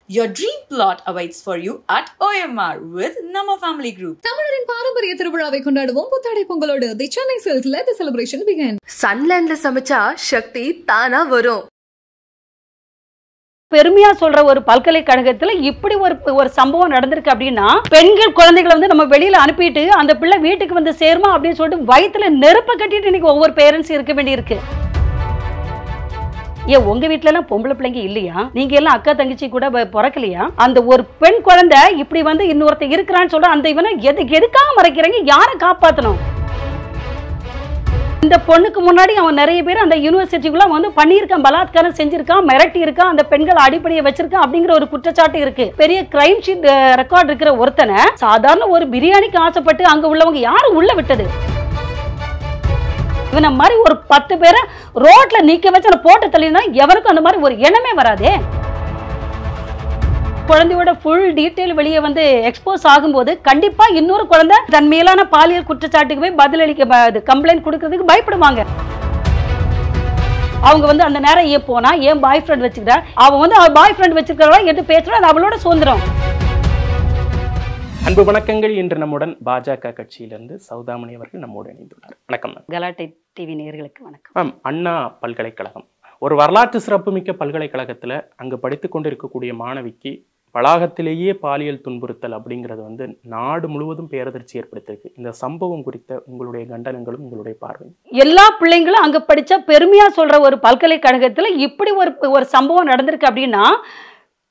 Your dream plot awaits for you at OMR with Nama Family Group. தமிழரின் பாரம்பரிய திருவிழாவை கொண்டாடுவோம் புத்தாடை பொங்கலோடு. The Chennai Silks let the celebration begin. சன்லேண்ட்ல சமைச்சா சக்தி தானா வரும். பெருமையா சொல்ற ஒரு பல்கலைக்கழகத்துல இப்படி ஒரு சம்பவம் நடந்திருக்கு அப்படின்னா, பெண்கள் குழந்தைகளை வந்து நம்ம வெளியில அனுப்பிட்டு அந்த பிள்ளை வீட்டுக்கு வந்து சேருமா அப்படின்னு சொல்லிட்டு வயிற்றுல நெருப்ப கட்டிட்டு இன்னைக்கு ஒவ்வொரு பேரண்ட்ஸ் இருக்க வேண்டியிருக்கு. ஏன் உங்க வீட்டுல எல்லாம் பொம்பளை பிள்ளைங்க இல்லையா? நீங்க எல்லாம் அக்கா தங்கச்சி கூட பிறக்கலையா? அந்த ஒரு பெண் குழந்தை இப்படி வந்து இன்னொருத்த இருக்கிறான்னு சொல்ற அந்த இவனை எதுக்காக மறைக்கிறாங்க? யாரை காப்பாத்தணும்? இந்த பொண்ணுக்கு முன்னாடி அவன் நிறைய பேர் அந்த யூனிவர்சிட்டிக்குள்ள வந்து பண்ணியிருக்கான், பலாத்காரம் செஞ்சிருக்கான், மிரட்டி இருக்கான், அந்த பெண்கள் அடிப்படையை வச்சிருக்கான் அப்படிங்கிற ஒரு குற்றச்சாட்டு இருக்கு. பெரிய கிரைம் ஷீட் ரெக்கார்ட் இருக்கிற ஒருத்தனை சாதாரண ஒரு பிரியாணிக்கு ஆசைப்பட்டு அங்க உள்ளவங்க யாரும் உள்ள விட்டது? இவனை மாதிரி ஒரு 10 பேரை ரோட்ல நிக்க வச்சு அதை போட்டு தள்ளினா எவருக்கும் அந்த மாதிரி ஒரு எண்ணமே வராதே. குழந்தையோட ஃபுல் டீட்டெயில் வெளியே வந்து எக்ஸ்போஸ் ஆகும்போது கண்டிப்பா இன்னொரு குழந்தை தன் மேலான பாலியல் குற்றச்சாட்டுக்கு போய் பதிலளிக்க கம்ப்ளைண்ட் கொடுக்கறதுக்கு பயப்படுவாங்க. அவங்க வந்து அந்த நேரம் ஏன் போனா, ஏன் பாய் ஃப்ரெண்ட் வச்சுக்கிட்டா, அவன் வந்து பாய் ஃப்ரெண்ட் வச்சிருக்கிறவளா எது பேசுறா அது அவளோட சுதந்திரம். அன்பு வணக்கங்கள். இன்று நம்முடன் பாஜக கட்சியிலிருந்து சௌதாமணி அவர்கள் நம்மோடு இணைந்துள்ளார். வணக்கம். கலாட்டை டிவி நேயர்களுக்கு வணக்கம். மேம், அண்ணா பல்கலைக்கழகம் ஒரு வரலாற்று சிறப்புமிக்க பல்கலைக்கழகத்துல அங்கு படித்து கொண்டிருக்கக்கூடிய மாணவிக்கு வளாகத்திலேயே பாலியல் துன்புறுத்தல் அப்படிங்கிறது வந்து நாடு முழுவதும் பேரதிர்ச்சி ஏற்படுத்தியிருக்கு. இந்த சம்பவம் குறித்த உங்களுடைய கண்டனங்களும் உங்களுடைய பார்வை. எல்லா பிள்ளைங்களும் அங்க படிச்ச பெருமையா சொல்ற ஒரு பல்கலைக்கழகத்துல இப்படி ஒரு சம்பவம் நடந்திருக்கு அப்படின்னா,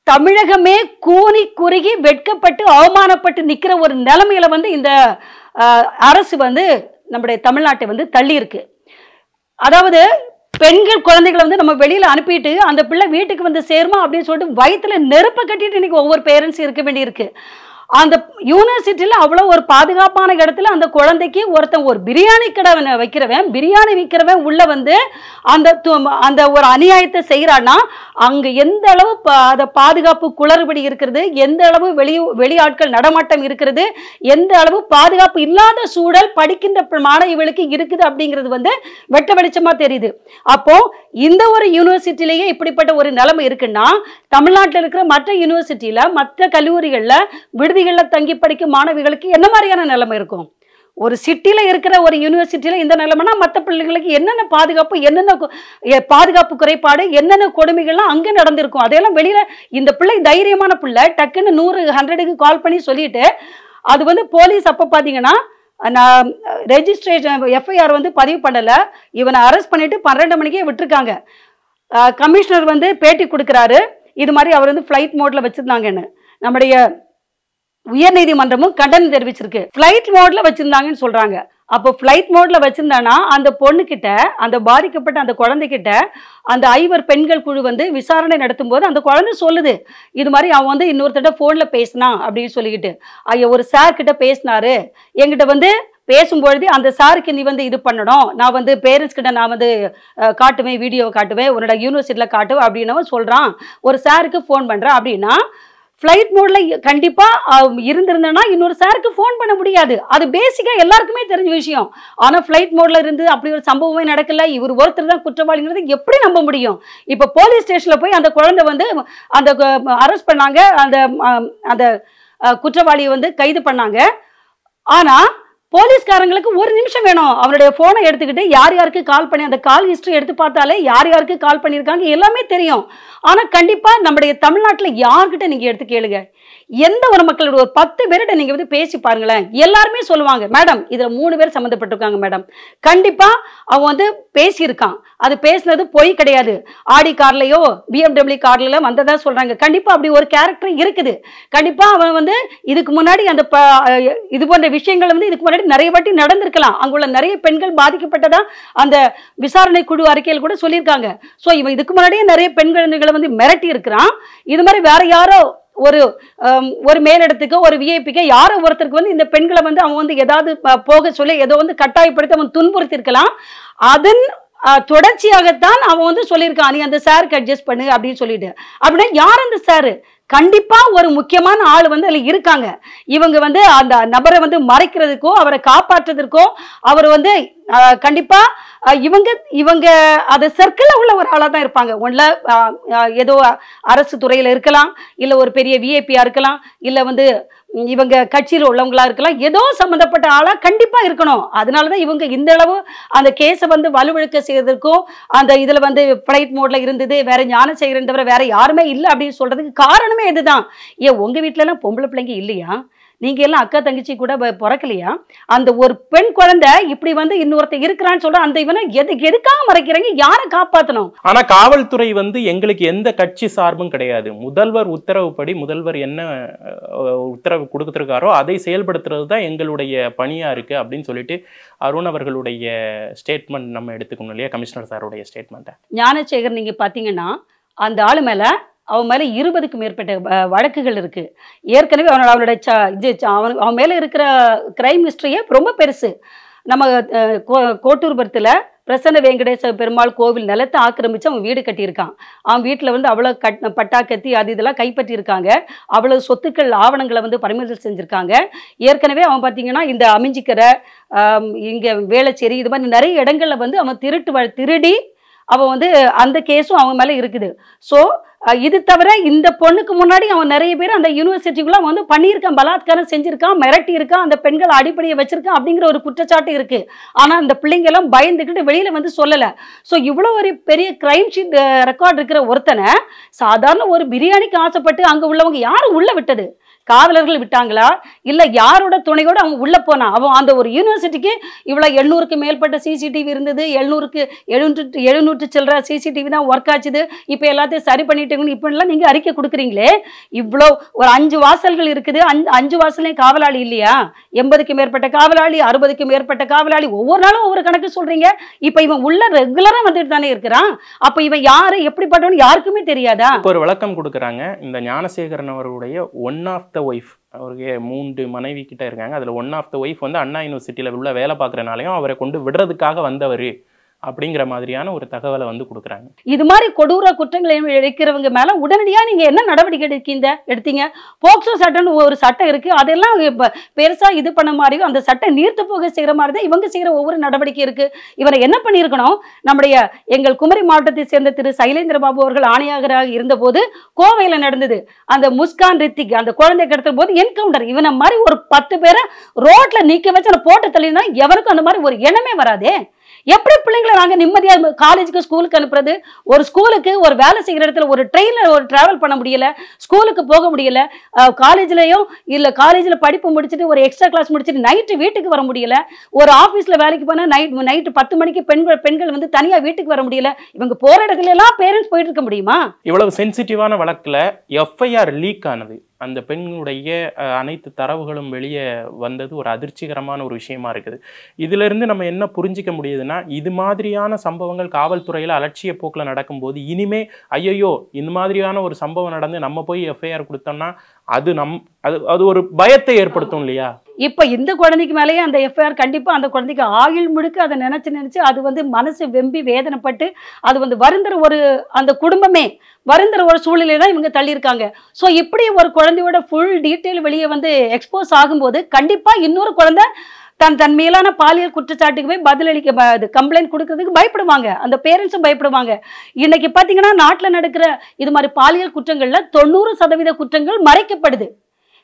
தமிழகமே கூனி குறுகி வெட்கப்பட்டு அவமானப்பட்டு நிக்கிற ஒரு நிலைமையில வந்து இந்த அரசு வந்து நம்முடைய தமிழ்நாட்டை வந்து தள்ளி இருக்கு. அதாவது பெண்கள் குழந்தைகளை வந்து நம்ம வெளியில அனுப்பிட்டு அந்த பிள்ளை வீட்டுக்கு வந்து சேருமா அப்படின்னு சொல்லிட்டு வயிற்றுல நெருப்ப கட்டிட்டு இன்னைக்கு ஒவ்வொரு பேரண்ட்ஸ் இருக்க வேண்டியிருக்கு. அந்த யூனிவர்சிட்டியில அவ்வளவு ஒரு பாதுகாப்பான இடத்துல அந்த குழந்தைக்கு ஒருத்தன் ஒரு பிரியாணி கடை வைக்கிறவன், பிரியாணி விற்கிறவன் உள்ள வந்து அந்த ஒரு அநியாயத்தை செய்யறான்னா அங்க எந்த அளவு பாதுகாப்பு குளறுபடி இருக்கிறது, எந்த அளவு வெளியாட்கள் நடமாட்டம் இருக்கிறது, எந்த அளவு பாதுகாப்பு இல்லாத சூழல் படிக்கின்ற மாணவிகளுக்கு இருக்குது அப்படிங்கிறது வந்து வெட்ட வெளிச்சமா தெரியுது. அப்போ இந்த ஒரு யூனிவர்சிட்டிலேயே இப்படிப்பட்ட ஒரு நிலைமை இருக்குன்னா, தமிழ்நாட்டில் இருக்கிற மற்ற யூனிவர்சிட்டியில மற்ற கல்லூரிகள்ல விடுதிகள்ல தங்கி படிக்கும் மாணவிகளுக்கு என்ன மாதிரியான நிலைமை இருக்கும்? ஒரு சிட்டில இருக்கிற ஒரு யூனிவர்சிட்டியில இந்த நிலைமைனா மற்ற பிள்ளைங்களுக்கு என்னென்ன பாதுகாப்பு, என்னென்ன பாதுகாப்பு குறைபாடு, என்னென்ன கொடுமைகள்லாம் அங்கே நடந்திருக்கும். அதையெல்லாம் வெளியில இந்த பிள்ளை தைரியமான பிள்ளை டக்குன்னு 100-100க்கு கால் பண்ணி சொல்லிட்டு, அது வந்து போலீஸ் அப்போ பார்த்தீங்கன்னா நான் ரெஜிஸ்ட்ரேஷன் எஃப்ஐஆர் வந்து பதிவு பண்ணலை, இவனை அரெஸ்ட் பண்ணிட்டு 12 மணிக்கே விட்டுருக்காங்க. கமிஷனர் வந்து பேட்டி கொடுக்குறாரு, இது மாதிரி அவர் வந்து ஃப்ளைட் மோட்ல வச்சிருந்தாங்கன்னு. நம்முடைய உயர்நீதிமன்றமும் கண்டனம் தெரிவிச்சிருக்கு. ஃப்ளைட் மோட்ல வச்சிருந்தாங்கன்னு சொல்றாங்க. அப்போ ஃப்ளைட் மோட்ல வச்சிருந்தானா அந்த பொண்ணுகிட்ட, அந்த பாதிக்கப்பட்ட அந்த குழந்தைகிட்ட அந்த 5 பெண்கள் குழு வந்து விசாரணை நடத்தும் போது அந்த குழந்தை சொல்லுது, இது மாதிரி அவன் வந்து இன்னொருத்தட்ட போன்ல பேசினான் அப்படின்னு சொல்லிக்கிட்டு. ஐயா, ஒரு சார் கிட்ட பேசினாரு, என்கிட்ட வந்து பேசும்பொழுது அந்த சாருக்கு நீ வந்து இது பண்ணணும், நான் வந்து பேரண்ட்ஸ் கிட்ட நான் வந்து காட்டுவேன், வீடியோ காட்டுவேன், உன்னோட யூனிவர்சிட்டியில காட்டுவேன் அப்படின்னு சொல்றான். ஒரு சாருக்கு ஃபோன் பண்றேன் அப்படின்னா ஃப்ளைட் மோட்ல கண்டிப்பா இருந்திருந்தேன்னா இன்னொரு சாருக்கு ஃபோன் பண்ண முடியாது. அது பேசிக்கா எல்லாருக்குமே தெரிஞ்ச விஷயம். ஆனா ஃப்ளைட் மோட்ல இருந்து அப்படி ஒரு சம்பவமே நடக்கல, இவர் ஒருத்தர் தான் குற்றவாளிங்கிறது எப்படி நம்ப முடியும்? இப்ப போலீஸ் ஸ்டேஷன்ல போய் அந்த குழந்தை வந்து அந்த அரெஸ்ட் பண்ணாங்க, அந்த குற்றவாளியை வந்து கைது பண்ணாங்க. ஆனா போலீஸ்காரங்களுக்கு ஒரு நிமிஷம் வேணும். அவருடைய போனை எடுத்துக்கிட்டு யார் யாருக்கு கால் பண்ணி அந்த கால் ஹிஸ்டரி எடுத்து பார்த்தாலே யார் யாருக்கு கால் பண்ணியிருக்காங்க எல்லாமே தெரியும். ஆனா கண்டிப்பா நம்முடைய தமிழ்நாட்டில் யார்கிட்ட நீங்க எடுத்து கேளுங்க, எந்த ஒரு மக்களோட ஒரு 10 பேர்கிட்ட நீங்க வந்து பேசி பாருங்களேன், எல்லாருமே சொல்லுவாங்க, மேடம் இதுல 3 பேர் சம்மந்தப்பட்டிருக்காங்க மேடம், கண்டிப்பா அவன் வந்து பேசியிருக்கான், அது பேசினது பொய் கிடையாது, ஆடி கார்லயோ BMW கார்ல வந்ததா சொல்றாங்க, கண்டிப்பா அப்படி ஒரு கேரக்டர் இருக்குது, கண்டிப்பா அவன் வந்து இதுக்கு முன்னாடி அந்த இது போன்ற விஷயங்கள் வந்து இதுக்கு முன்னாடி நிறைய வாட்டி நடந்திருக்கலாம், அங்குள்ள நிறைய பெண்கள் பாதிக்கப்பட்டதா அந்த விசாரணை குழு அறிக்கையில் கூட சொல்லியிருக்காங்க. ஸோ இவன் இதுக்கு முன்னாடியே நிறைய பெண் குழந்தைகளை வந்து மிரட்டி இருக்கிறான். இது மாதிரி வேற யாரோ ஒரு மேலிடத்துக்கு ஒரு விஐபிக்கு யாரோ ஒருத்தருக்கு வந்து இந்த பெண்களை வந்து அவன் வந்து ஏதாவது போக சொல்லி ஏதோ வந்து கட்டாயப்படுத்தி அவன் துன்புறுத்தி இருக்கலாம். அதன் தொடர்ச்சியாகத்தான் அவன் வந்து சொல்லியிருக்கான், நீ அந்த சாருக்கு அட்ஜஸ்ட் பண்ணு அப்படின்னு சொல்லிட்டு. அப்படின்னா யார் அந்த சாரு? கண்டிப்பா ஒரு முக்கியமான ஆள் வந்து அதுல இருக்காங்க. இவங்க வந்து அந்த நபரை வந்து மறைக்கிறதுக்கோ அவரை காப்பாற்றுறதுக்கோ அவர் வந்து கண்டிப்பா இவங்க இவங்க அது சர்க்கிள்ல உள்ள ஒரு ஆளா தான் இருப்பாங்க. ஒன்ல ஏதோ அரசு துறையில இருக்கலாம், இல்ல ஒரு பெரிய விஐபியா இருக்கலாம், இல்ல வந்து இவங்க கட்சியில் உள்ளவங்களா இருக்கலாம், ஏதோ சம்பந்தப்பட்ட ஆளா கண்டிப்பா இருக்கணும். அதனாலதான் இவங்க இந்த அளவு அந்த கேஸை வந்து வலுவிழுக்க செய்யறதுக்கும் அந்த இதுல வந்து ஃபிளைட் மோட்ல இருந்தது, வேற ஞானசேகரன் தவிர வேற யாருமே இல்லை அப்படின்னு சொல்றதுக்கு காரணமே இதுதான். ஏன் உங்க வீட்டுல எல்லாம் பொம்பளை பிள்ளைங்க இல்லையா? நீங்க எல்லாம் அக்கா தங்கச்சி கூட பிறக்கலையா? அந்த ஒரு பெண் குழந்தை இப்படி வந்து இன்னொருத்த இருக்கிறான்னு சொல்ற அந்த இவனை எதுக்காக மறைக்கிறீங்க? யாரை காப்பாற்றணும்? ஆனா காவல்துறை வந்து எங்களுக்கு எந்த கட்சி சார்பும் கிடையாது. முதல்வர் உத்தரவுப்படி முதல்வர் என்ன உத்தரவு கொடுத்துருக்காரோ அதை செயல்படுத்துறது தான் எங்களுடைய பணியா இருக்கு அப்படின்னு சொல்லிட்டு அருண் அவர்களுடைய ஸ்டேட்மெண்ட் நம்ம எடுத்துக்கணும் இல்லையா, கமிஷனர் சாருடைய ஸ்டேட்மெண்ட். ஞானசேகர் நீங்க பாத்தீங்கன்னா அந்த ஆளு மேல அவன் மேல 20க்கும் மேற்பட்ட வழக்குகள் இருக்கு. ஏற்கனவே அவன் மேல இருக்கிற கிரைம் ஹிஸ்டரியே ரொம்ப பெருசு. நம்ம கோட்டூர்புரத்துல பிரசன்ன வெங்கடேச பெருமாள் கோவில் நிலத்தை ஆக்கிரமிச்சு அவன் வீடு கட்டியிருக்கான். அவன் வீட்டில் வந்து அவ்வளோ பட்டா கத்தி அது இதெல்லாம் கைப்பற்றியிருக்காங்க. அவ்வளோ சொத்துக்கள் ஆவணங்களை வந்து பறிமுதல் செஞ்சுருக்காங்க. ஏற்கனவே அவன் பார்த்தீங்கன்னா இந்த அமிஞ்சிக்கரை, இங்கே வேளச்சேரி, இது மாதிரி நிறைய இடங்களில் வந்து அவன் திருடி அவன் வந்து அந்த கேஸும் அவன் மேலே இருக்குது. ஸோ இது தவிர இந்த பொண்ணுக்கு முன்னாடி அவன் நிறைய பேர் அந்த யூனிவர்சிட்டிக்குள்ள வந்து பண்ணியிருக்கான், பலாத்காரம் செஞ்சிருக்கான், மிரட்டி இருக்கான், அந்த பெண்களை அடிப்படையை வச்சிருக்கான் அப்படிங்கிற ஒரு குற்றச்சாட்டு இருக்கு. ஆனால் அந்த பிள்ளைங்க எல்லாம் பயந்துக்கிட்டு வெளியில வந்து சொல்லலை. ஸோ இவ்வளோ ஒரு பெரிய கிரைம் ஷீட் ரெக்கார்ட் இருக்கிற ஒருத்தனை சாதாரண ஒரு பிரியாணிக்கு ஆசைப்பட்டு அங்கே உள்ளவங்க யாரும் உள்ள விட்டது? காவலர்கள் விட்டாங்களா? இல்லை யாரோட துணையோடு அவன் உள்ள போனான்? அவன் அந்த ஒரு யூனிவர்சிட்டிக்கு இவ்வளோ 800க்கு மேற்பட்ட சிசிடிவி இருந்தது, 700 சில்லற சிசிடிவி தான் ஒர்க் ஆச்சுது, இப்போ எல்லாத்தையும் சரி பண்ணிட்டீங்கன்னு இப்படிலாம் நீங்கள் அறிக்கை கொடுக்குறீங்களே. இவ்வளோ ஒரு 5 வாசல்கள் இருக்குது, 5 வாசல்லையும் காவலாளி இல்லையா? 80க்கு மேற்பட்ட காவலாளி, 60க்கு மேற்பட்ட காவலாளி, ஒவ்வொரு நாளும் ஒவ்வொரு கணக்கு சொல்றீங்க. இப்போ இவன் உள்ள ரெகுலராக வந்துட்டு தானே இருக்கிறான். அப்போ இவன் யாரு எப்படிப்பட்டவன்னு யாருக்குமே தெரியாதா? ஒரு விளக்கம் கொடுக்குறாங்க. இந்த ஞானசேகரன் அவருடைய ஒன் ஆஃப் த ஒய்ஃப், அவருக்கு 3 மனைவி கிட்ட இருக்காங்க. அதில் ஒன் ஆஃப் த ஒய்ஃப் வந்து அண்ணா யூனிவர்சிட்டியில் உள்ள வேலை பார்க்குறனாலையும் அவரை கொண்டு விடுறதுக்காக வந்தவர் அப்படிங்கிற மாதிரியான ஒரு தகவலை வந்து கொடுக்குறாங்க. இது மாதிரி கொடூர குற்றங்களை இழைக்கிறவங்க மேல உடனடியா நீங்க என்ன நடவடிக்கை எடுத்தீங்க? போக்சோ சட்டம்னு ஒரு சட்டம் இருக்கு, அதெல்லாம் பெருசா இது பண்ண மாதிரியும் அந்த சட்டம் நீர்த்து போக செய்யற மாதிரி தான் இவங்க செய்யற ஒவ்வொரு நடவடிக்கை இருக்கு. இவரை என்ன பண்ணியிருக்கணும்? நம்முடைய எங்கள் குமரி மாவட்டத்தை சேர்ந்த திரு சைலேந்திர பாபு அவர்கள் ஆணையாளராக இருந்த போது கோவையில நடந்தது அந்த முஸ்கான் ரித்திக் அந்த குழந்தை கடத்தும் போது என்கவுண்டர். இவனை மாதிரி ஒரு 10 பேரை ரோட்ல நிக்க வச்சு போட்டு தள்ளினா எவருக்கும் அந்த மாதிரி ஒரு எண்ணமே வராதே. எப்படி பிள்ளைங்களை நாங்கள் நிம்மதியாக காலேஜுக்கு ஸ்கூலுக்கு அனுப்புறது? ஒரு ஸ்கூலுக்கு ஒரு வேலை செய்கிற இடத்துல ஒரு ட்ரெயினில் ஒரு ட்ராவல் பண்ண முடியல, ஸ்கூலுக்கு போக முடியல, காலேஜ்லையும் இல்லை காலேஜில் படிப்பு முடிச்சுட்டு ஒரு எக்ஸ்ட்ரா கிளாஸ் முடிச்சுட்டு நைட்டு வீட்டுக்கு வர முடியல, ஒரு ஆஃபீஸில் வேலைக்கு போனால் நைட்டு 10 மணிக்கு பெண்கள் வந்து தனியாக வீட்டுக்கு வர முடியல. இவங்க போகிற இடத்துல எல்லாம் பேரண்ட்ஸ் போயிட்டு இருக்க முடியுமா? இவ்வளவு சென்சிட்டிவான வழக்கில் எஃப்ஐஆர் லீக் ஆனது, அந்த பெண்ணுடைய அனைத்து தரவுகளும் வெளியே வந்தது ஒரு அதிர்ச்சிகரமான ஒரு விஷயமா இருக்குது. இதுல இருந்து நம்ம என்ன புரிஞ்சிக்க முடியுதுன்னா, இது மாதிரியான சம்பவங்கள் காவல்துறையில அலட்சிய போக்கில் நடக்கும்போது இனிமே ஐயோ இந்த மாதிரியான ஒரு சம்பவம் நடந்து நம்ம போய் எஃப்ஐஆர் கொடுத்தோம்னா அது ஒரு பயத்தை ஏற்படுத்தும் இல்லையா? இப்ப இந்த குழந்தைக்கு மேலேயே அந்த எஃப்ஐஆர் கண்டிப்பா அந்த குழந்தைக்கு ஆயுள் முழுக்க அதை நினைச்சு அது வந்து மனசு வெம்பி வேதனைப்பட்டு அது வந்து வருந்துற ஒரு அந்த குடும்பமே வருந்துற ஒரு சூழ்நிலை தான் இவங்க தள்ளியிருக்காங்க. ஸோ இப்படி ஒரு குழந்தையோட ஃபுல் டீட்டெயில் வெளியே வந்து எக்ஸ்போஸ் ஆகும்போது கண்டிப்பா இன்னொரு குழந்தை தன் மேலான பாலியல் குற்றச்சாட்டுக்கு போய் பதிலளிக்க கம்ப்ளைண்ட் கொடுக்கறதுக்கு பயப்படுவாங்க, அந்த பேரண்ட்ஸும் பயப்படுவாங்க. இன்னைக்கு பார்த்தீங்கன்னா நாட்டில் நடக்கிற இது மாதிரி பாலியல் குற்றங்கள்ல 90% குற்றங்கள் மறைக்கப்படுது.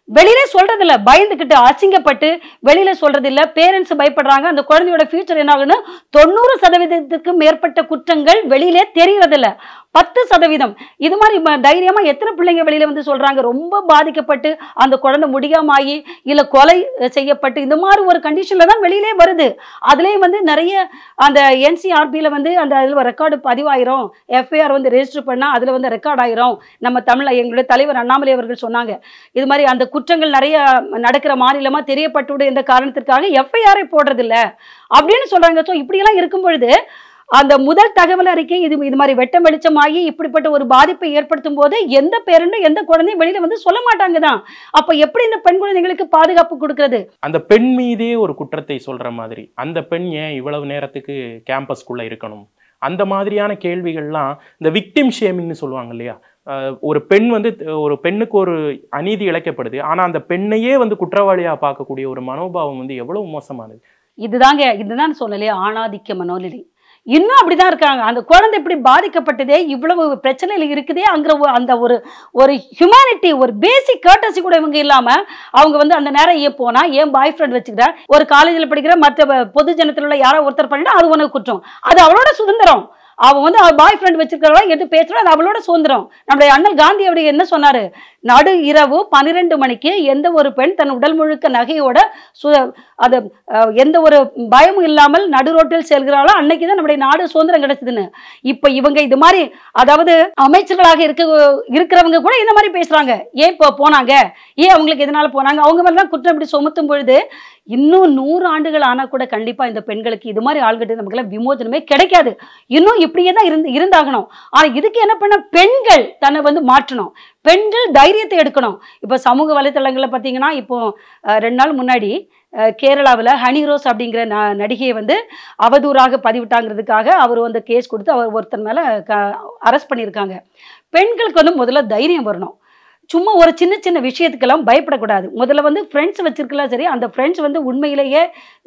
வெளியிலே சொல்றது இல்லை, பயந்துக்கிட்டு அசிங்கப்பட்டு வெளியில சொல்றது இல்லை, பேரண்ட்ஸ் பயப்படுறாங்க. அந்த குழந்தையோட ஃபியூச்சர் என்ன ஆகுன்னு 90% மேற்பட்ட குற்றங்கள் வெளியிலே தெரியறது இல்லை. 10% இது மாதிரி தைரியமா எத்தனை பிள்ளைங்க வெளியில வந்து சொல்றாங்க ரொம்ப பாதிக்கப்பட்டு அந்த குழந்தை முடியாம ஆகி இல்ல கொலை செய்யப்பட்டு இந்த மாதிரி ஒரு கண்டிஷன்ல தான் வெளியிலே வருது. அதுலயும் வந்து நிறைய அந்த NCRBல வந்து அந்த அதுல ரெக்கார்டு பதிவாயிரும், எஃப்ஐஆர் வந்து ரெஜிஸ்டர் பண்ணா அதுல வந்து ரெக்கார்ட் ஆயிரும். நம்ம தமிழ்ல எங்களுடைய தலைவர் அண்ணாமலை அவர்கள் சொன்னாங்க, இது மாதிரி அந்த குற்றங்கள் நிறைய நடக்கிற மாநிலமா தெரியப்பட்டு இந்த காரணத்திற்காக எஃப்ஐஆரை போடுறது இல்லை அப்படின்னு சொல்றாங்க. ஸோ இப்படியெல்லாம் இருக்கும் பொழுது அந்த முதல் தகவல் அறிக்கை இது மாதிரி வெட்டம் வெளிச்சமாகி இப்படிப்பட்ட ஒரு பாதிப்பை ஏற்படுத்தும் போது எந்த பேரண்டும் எந்த குழந்தையும் வெளியில வந்து சொல்ல மாட்டாங்க தான். அப்ப எப்படி இந்த பெண் குழந்தைகளுக்கு பாதுகாப்பு கொடுக்கிறது? அந்த பெண் மீதே ஒரு குற்றத்தை சொல்ற மாதிரி அந்த பெண் ஏன் இவ்வளவு நேரத்துக்கு கேம்பஸ்குள்ள இருக்கணும், அந்த மாதிரியான கேள்விகள்லாம் இந்த விக்டிம் ஷேமிங்னு சொல்லுவாங்க இல்லையா, ஒரு பெண் வந்து ஒரு பெண்ணுக்கு ஒரு அநீதி இழைக்கப்படுது, ஆனா அந்த பெண்ணையே வந்து குற்றவாளியா பார்க்கக்கூடிய ஒரு மனோபாவம் வந்து எவ்வளவு மோசமானது. இதுதான் சொல்லலையே ஆணாதிக்க மனோநிலை. இன்னும் அப்படிதான் இருக்காங்க. அந்த குழந்தை இப்படி பாதிக்கப்பட்டதே, இவ்வளவு பிரச்சனைகள் இருக்குதே, அங்கிற அந்த ஒரு ஹியூமனிட்டி, ஒரு பேசிக் கர்டசி கூட இவங்க இல்லாம அவங்க வந்து அந்த நேரம் ஏன் போனா, ஏன் பாய் ஃப்ரெண்ட் வச்சுக்கிட்டா, ஒரு காலேஜில் படிக்கிற மற்ற பொது ஜனத்தில் உள்ள யாரோ ஒருத்தர் பண்ணிட்டா அது உனக்கு குற்றம். அது அவளோட சுதந்திரம். அவன் வந்து பாய் ஃப்ரெண்ட் வச்சிருக்கிறவளா எடுத்து பேசுறோம், அது அவளோட சுதந்திரம். நம்முடைய அண்ணல் காந்தி அப்படி என்ன சொன்னாரு, நடு இரவு 12 மணிக்கு எந்த ஒரு பெண் தன் உடல் முழுக்க நகையோட அது எந்த ஒரு பயமும் இல்லாமல் நடு ரோட்டில் செல்கிறாளோ அன்னைக்குதான் நம்முடைய நாடு சுதந்திரம் கிடைச்சதுன்னு. இப்ப இவங்க இது மாதிரி, அதாவது அமைச்சர்களாக இருக்கிறவங்க கூட இந்த மாதிரி பேசுறாங்க. ஏன் இப்போ போனாங்க, ஏன் அவங்களுக்கு எதனால போனாங்க, அவங்க மேலாம் குற்றம் இப்படி சுமத்தும் பொழுது இன்னும் 100 ஆண்டுகள் ஆனா கூட கண்டிப்பா இந்த பெண்களுக்கு இது மாதிரி ஆள்கிட்ட நமக்கு விமோசனமே கிடைக்காது. இன்னும் இப்படியே தான் இருந்தாகணும். ஆனா இதுக்கு என்ன பண்ண, பெண்கள் தன்னை வந்து மாற்றணும், பெண்கள் தைரியத்தை எடுக்கணும். இப்போ சமூக வலைத்தளங்கள்ல பார்த்தீங்கன்னா, இப்போ 2 நாள் முன்னாடி கேரளாவில் ஹனி ரோஸ் அப்படிங்கிற நடிகையை வந்து அவதூறாக பதிவிட்டாங்கிறதுக்காக அவர் வந்து கேஸ் கொடுத்து அவர் ஒருத்தர் மேலே அரெஸ்ட் பண்ணியிருக்காங்க. பெண்களுக்கு வந்து முதல்ல தைரியம் வரணும். சும்மா ஒரு சின்ன சின்ன விஷயத்துக்கெல்லாம் பயப்படக்கூடாது. முதல்ல வந்து ஃப்ரெண்ட்ஸ் வச்சிருக்கலாம், சரி, அந்த ஃப்ரெண்ட்ஸ் வந்து உண்மையிலேயே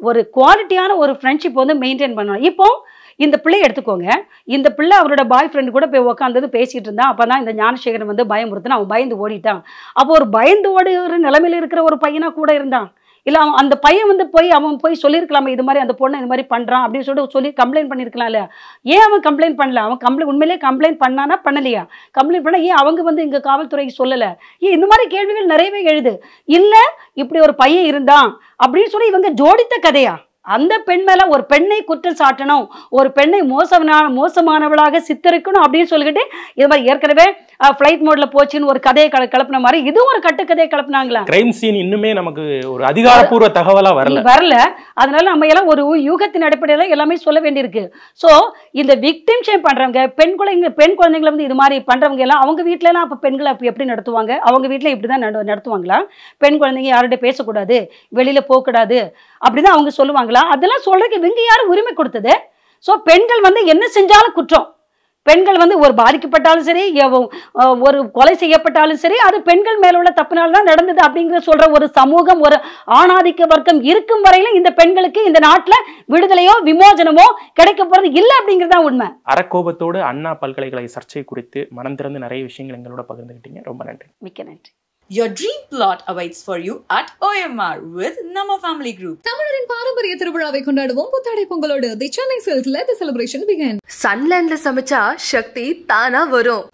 ஒரு குவாலிட்டியான ஒரு ஃப்ரெண்ட்ஷிப் வந்து மெயின்டைன் பண்ணணும். இப்போ இந்த பிள்ளை எடுத்துக்கோங்க, இந்த பிள்ளை அவரோட பாய் ஃப்ரெண்டு கூட போய் உட்காந்து பேசிட்டு இருந்தான். அப்போ தான் இந்த ஞானசேகரன் வந்து பயமுறுத்தினா, அவன் பயந்து ஓடிட்டான். அப்போ ஒரு பயந்து ஓடுகிற நிலைமையில் இருக்கிற ஒரு பையனா கூட இருந்தான். இல்லை அவன் அந்த பையன் வந்து அவன் போய் சொல்லியிருக்கலாமா, இது மாதிரி அந்த பொண்ணை இது மாதிரி பண்ணுறான் அப்படின்னு சொல்லி கம்ப்ளைண்ட் பண்ணியிருக்கலாம் இல்லையா? ஏன் அவன் கம்ப்ளைண்ட் பண்ணல? அவன் உண்மையிலேயே கம்ப்ளைண்ட் பண்ணானா பண்ணலையா? கம்ப்ளைண்ட் பண்ண ஏன் அவங்க வந்து இங்கே காவல்துறைக்கு சொல்லலை? ஏன் இந்த மாதிரி கேள்விகள் நிறையவே எழுது. இல்லை இப்படி ஒரு பையன் இருந்தான் அப்படின்னு சொல்லி இவங்க ஜோடித்த கதையா? அந்த பெண் மேல ஒரு பெண்ணை குற்றம் சாட்டணும், ஒரு பெண்ணை மோசமானவளாக சித்தரிக்கணும் அப்படின்னு சொல்லிக்கிட்டு இது மாதிரி ஏற்கனவே ஃபிளைட் மோட்ல போச்சுன்னு ஒரு கதையை கலப்பின மாதிரி இது ஒரு கட்டுக்கதையை கலப்பினாங்களா? கிரைம் சீன் இன்னுமே நமக்கு ஒரு அதிகாரப்பூர்வ தகவலா வரல. அதனால நம்ம எல்லாம் ஒரு யூகத்தின் அடிப்படையில எல்லாமே சொல்ல வேண்டியிருக்கு. ஸோ இந்த விக்டிம் ஷேம் பண்றவங்க, பெண் குழந்தைங்களை வந்து இது மாதிரி பண்றவங்க எல்லாம் அவங்க வீட்டுல எல்லாம் அப்ப பெண்களை அப்ப எப்படி நடத்துவாங்க? அவங்க வீட்டுல இப்படிதான் நடத்துவாங்களா? பெண் குழந்தைங்க யார்கிட்ட பேசக்கூடாது, வெளியில போகக்கூடாது அப்படிதான் அவங்க சொல்லுவாங்களா? அதெல்லாம் சொல்றதுக்கு இவங்க யாரும் உரிமை கொடுத்தது? ஸோ பெண்கள் வந்து என்ன செஞ்சாலும் குற்றம். பெண்கள் வந்து ஒரு பாதிக்கப்பட்டாலும் சரி, ஒரு கொலை செய்யப்பட்டாலும் சரி, அது பெண்கள் மேல உள்ள தப்புனால்தான் நடந்தது அப்படிங்கிற சொல்ற ஒரு சமூகம், ஒரு ஆணாதிக்க வர்க்கம் இருக்கும் வரையில இந்த பெண்களுக்கு இந்த நாட்டுல விடுதலையோ விமோசனமோ கிடைக்க போறது இல்லை அப்படிங்கிறதா உண்மை. அறக்கோபத்தோடு அண்ணா பல்கலைக்கழக சர்ச்சை குறித்து மனம் திறந்து நிறைய விஷயங்கள் எங்களோட பகிர்ந்துக்கிட்டீங்க. ரொம்ப நன்றி. மிக்க நன்றி. Your dream plot awaits for you at OMR with Nama Family Group. தமிழரின் பாரம்பரிய திருவிழாவை கொண்டாடுவோம் புத்தாடை பொங்கலோடு. The Chennai silks let the celebration begin. சன்லேண்ட்ல சமைச்சா சக்தி தானா வரும்.